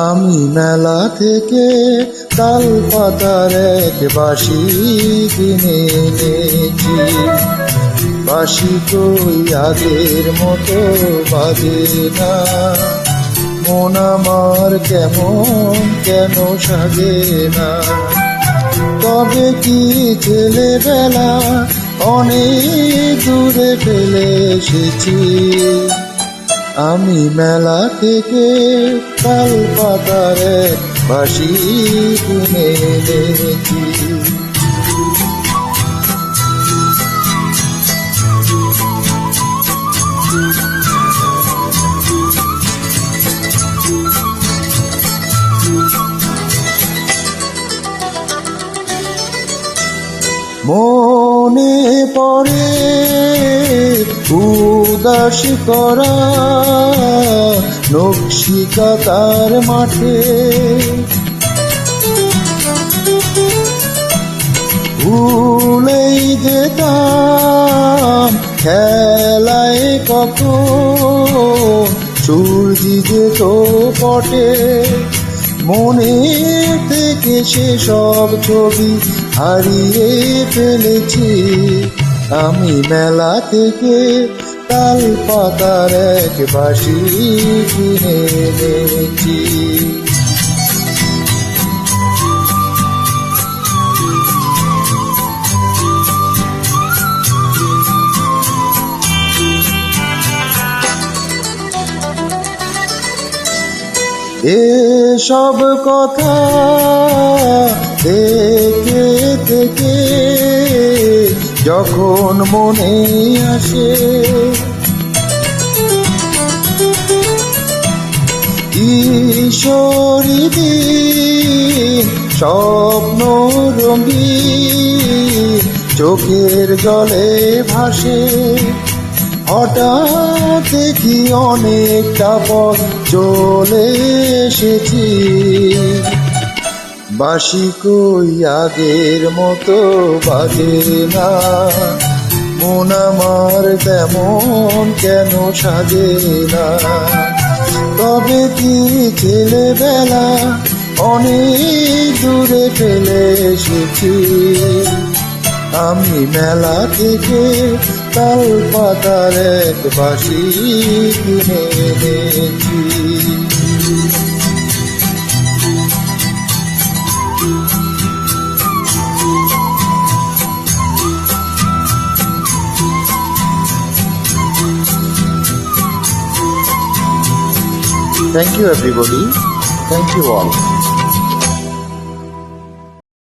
আমি মেলা থেকে তাল পাতার এক বাঁশি কিনে এনেছি। বাঁশি কই আগের মতো বাজে না, মন আমার কেমন কেন সাজে না। তবে কি ছেলেবেলা অনেক দূরে ফেলে এসেছি। আমি মেলা থেকে তাল পাতার এক বাঁশি কিনে এনেছি। মনে পড়ে উদাস করা নকশিকাতার মাঠে, ভুলেই যেতাম খেলায় কখন সূর্যি যেত পটে। মনে থেকে সেসব ছবি হারিয়ে ফেলেছি। আমি মেলা থেকে তাল পাতার এক বাঁশি কিনে এনেছি। এসব কথা থেকে থেকে যখন মনে আসে, কিশোরী দিন স্বপ্ন রঙিন চোখের জলে ভাসে। হঠাৎ দেখি অনেকটা পথ চলে এসেছি। বাঁশি কই আগের মতো বাজে না, মন আমার তেমন কেন সাজে না। তবে কি ছেলেবেলা অনেক দূরে ফেলে এসেছি। আমি মেলা থেকে তাল পাতার এক বাঁশি কিনে এনেছি। Thank you everybody. Thank you all.